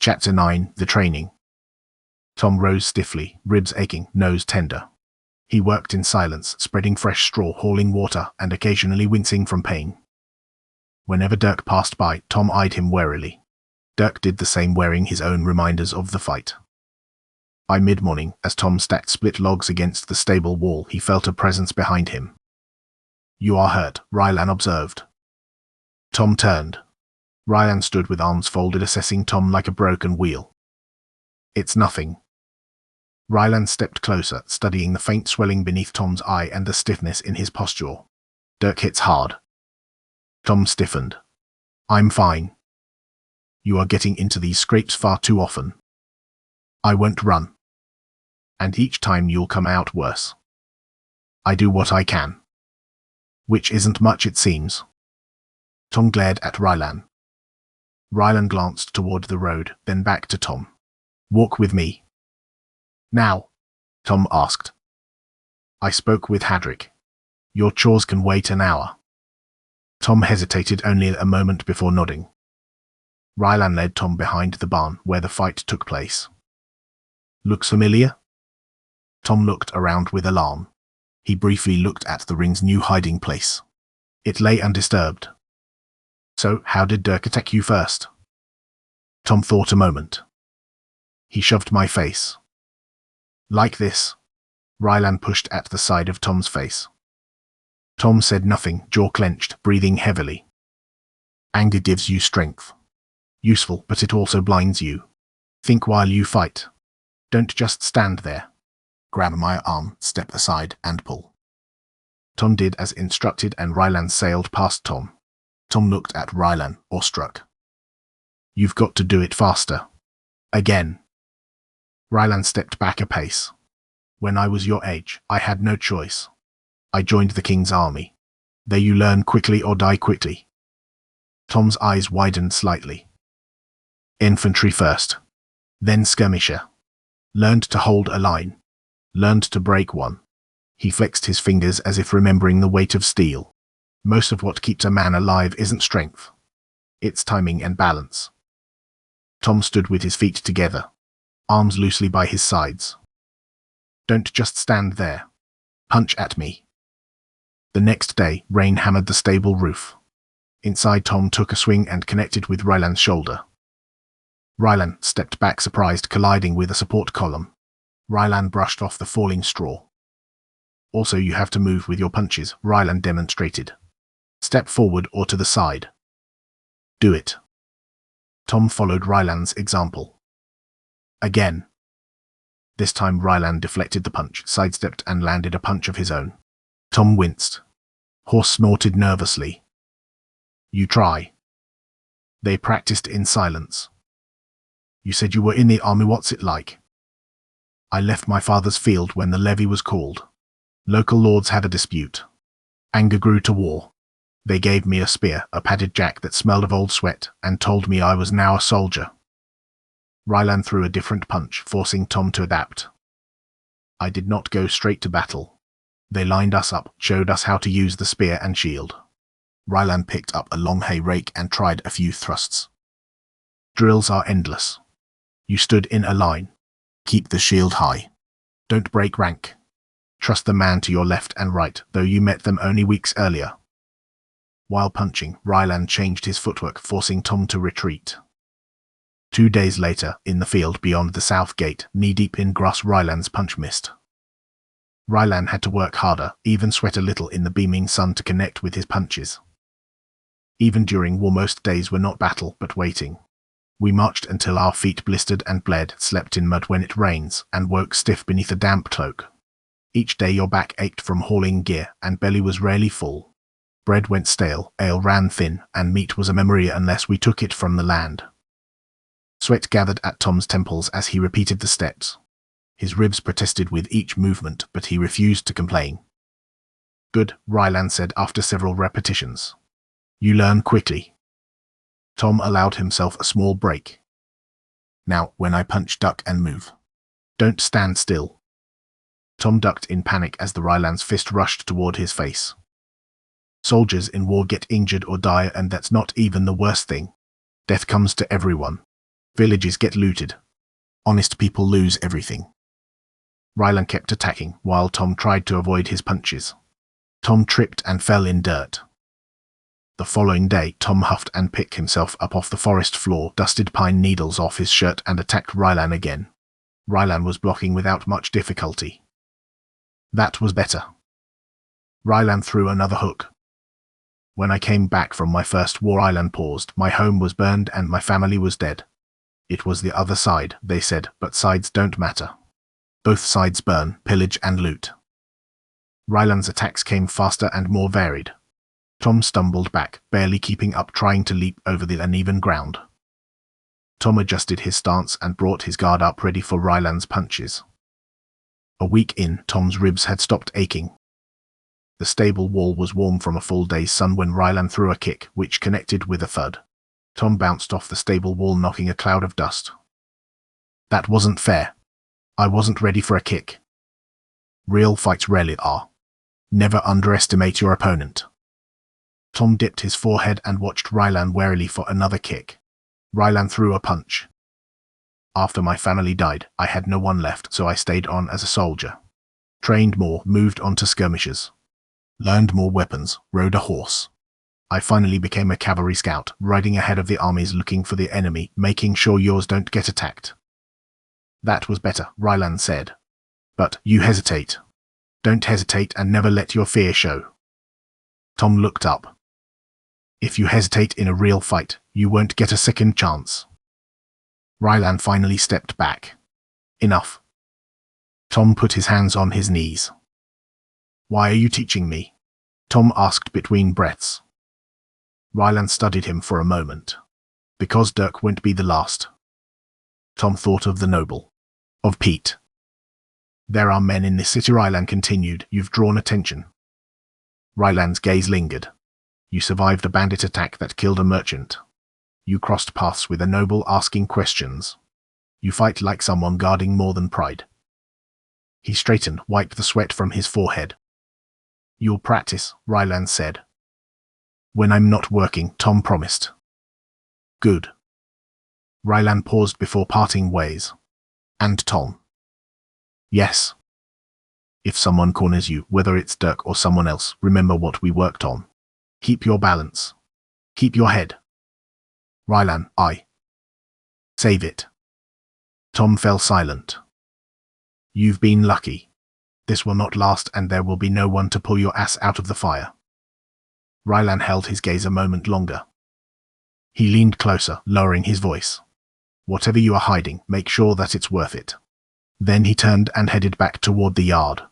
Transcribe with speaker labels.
Speaker 1: Chapter 9. The Training. Tom rose stiffly, ribs aching, nose tender. He worked in silence, spreading fresh straw, hauling water, and occasionally wincing from pain. Whenever Dirk passed by, Tom eyed him warily. Dirk did the same, wearing his own reminders of the fight. By mid-morning, as Tom stacked split logs against the stable wall, he felt a presence behind him. "You are hurt," Rylan observed. Tom turned. Rylan stood with arms folded, assessing Tom like a broken wheel. "It's nothing." Rylan stepped closer, studying the faint swelling beneath Tom's eye and the stiffness in his posture. "Dirk hits hard." Tom stiffened. "I'm fine." "You are getting into these scrapes far too often." "I won't run." "And each time you'll come out worse." "I do what I can." "Which isn't much, it seems." Tom glared at Rylan. Rylan glanced toward the road, then back to Tom. "Walk with me." "Now?" Tom asked. "I spoke with Hadrick. Your chores can wait an hour." Tom hesitated only a moment before nodding. Rylan led Tom behind the barn where the fight took place. "Looks familiar?" Tom looked around with alarm. He briefly looked at the ring's new hiding place. It lay undisturbed. "So, how did Dirk attack you first?" Tom thought a moment. "He shoved my face." "Like this?" Rylan pushed at the side of Tom's face. Tom said nothing, jaw clenched, breathing heavily. "Anger gives you strength. Useful, but it also blinds you. Think while you fight. Don't just stand there. Grab my arm, step aside, and pull." Tom did as instructed, and Rylan sailed past Tom. Tom looked at Rylan, awestruck. "You've got to do it faster." "Again." Rylan stepped back a pace. "When I was your age, I had no choice. I joined the King's army. There you learn quickly or die quickly." Tom's eyes widened slightly. "Infantry first. Then skirmisher. Learned to hold a line. Learned to break one." He flexed his fingers as if remembering the weight of steel. "Most of what keeps a man alive isn't strength. It's timing and balance." Tom stood with his feet together, arms loosely by his sides. "Don't just stand there. Punch at me." The next day, rain hammered the stable roof. Inside, Tom took a swing and connected with Rylan's shoulder. Rylan stepped back, surprised, colliding with a support column. Rylan brushed off the falling straw. "Also, you have to move with your punches," Rylan demonstrated. "Step forward or to the side." "Do it." Tom followed Rylan's example. Again. This time Rylan deflected the punch, sidestepped, and landed a punch of his own. Tom winced. Horse snorted nervously. "You try." They practiced in silence. "You said you were in the army. What's it like?" "I left my father's field when the levy was called. Local lords had a dispute. Anger grew to war. They gave me a spear, a padded jack that smelled of old sweat, and told me I was now a soldier." Rylan threw a different punch, forcing Tom to adapt. "I did not go straight to battle. They lined us up, showed us how to use the spear and shield." Rylan picked up a long hay rake and tried a few thrusts. "Drills are endless. You stood in a line. Keep the shield high. Don't break rank. Trust the man to your left and right, though you met them only weeks earlier." While punching, Rylan changed his footwork, forcing Tom to retreat. 2 days later, in the field beyond the south gate, knee-deep in grass, Rylan's punch missed. Rylan had to work harder, even sweat a little in the beaming sun to connect with his punches. Even during war, most days were not battle, but waiting. We marched until our feet blistered and bled, slept in mud when it rains, and woke stiff beneath a damp cloak. Each day your back ached from hauling gear, and belly was rarely full. Bread went stale, ale ran thin, and meat was a memory unless we took it from the land. Sweat gathered at Tom's temples as he repeated the steps. His ribs protested with each movement, but he refused to complain. "Good," Rylan said after several repetitions. "You learn quickly." Tom allowed himself a small break. "Now, when I punch, duck and move. Don't stand still." Tom ducked in panic as the Rylan's fist rushed toward his face. Soldiers in war get injured or die, and that's not even the worst thing. Death comes to everyone. Villages get looted. Honest people lose everything. Rylan kept attacking, while Tom tried to avoid his punches. Tom tripped and fell in dirt. The following day, Tom huffed and picked himself up off the forest floor, dusted pine needles off his shirt, and attacked Rylan again. Rylan was blocking without much difficulty. That was better. Rylan threw another hook. When I came back from my first war, Rylan paused. My home was burned and my family was dead. It was the other side, they said, but sides don't matter. Both sides burn, pillage and loot. Rylan's attacks came faster and more varied. Tom stumbled back, barely keeping up, trying to leap over the uneven ground. Tom adjusted his stance and brought his guard up, ready for Rylan's punches. A week in, Tom's ribs had stopped aching. The stable wall was warm from a full day's sun when Rylan threw a kick, which connected with a thud. Tom bounced off the stable wall, knocking a cloud of dust. That wasn't fair. I wasn't ready for a kick. Real fights rarely are. Never underestimate your opponent. Tom dipped his forehead and watched Rylan warily for another kick. Rylan threw a punch. After my family died, I had no one left, so I stayed on as a soldier. Trained more, moved on to skirmishes. Learned more weapons, rode a horse. I finally became a cavalry scout, riding ahead of the armies looking for the enemy, making sure yours don't get attacked. That was better, Rylan said. But you hesitate. Don't hesitate and never let your fear show. Tom looked up. If you hesitate in a real fight, you won't get a second chance. Rylan finally stepped back. Enough. Tom put his hands on his knees. Why are you teaching me? Tom asked between breaths. Rylan studied him for a moment. Because Dirk won't be the last. Tom thought of the noble. Of Pete. There are men in this city, Rylan continued. You've drawn attention. Rylan's gaze lingered. You survived a bandit attack that killed a merchant. You crossed paths with a noble asking questions. You fight like someone guarding more than pride. He straightened, wiped the sweat from his forehead. You'll practice, Rylan said. When I'm not working, Tom promised. Good. Rylan paused before parting ways. And Tom. Yes. If someone corners you, whether it's Dirk or someone else, remember what we worked on. Keep your balance. Keep your head. Rylan, I. Save it. Tom fell silent. You've been lucky. This will not last and there will be no one to pull your ass out of the fire. Rylan held his gaze a moment longer. He leaned closer, lowering his voice. Whatever you are hiding, make sure that it's worth it. Then he turned and headed back toward the yard.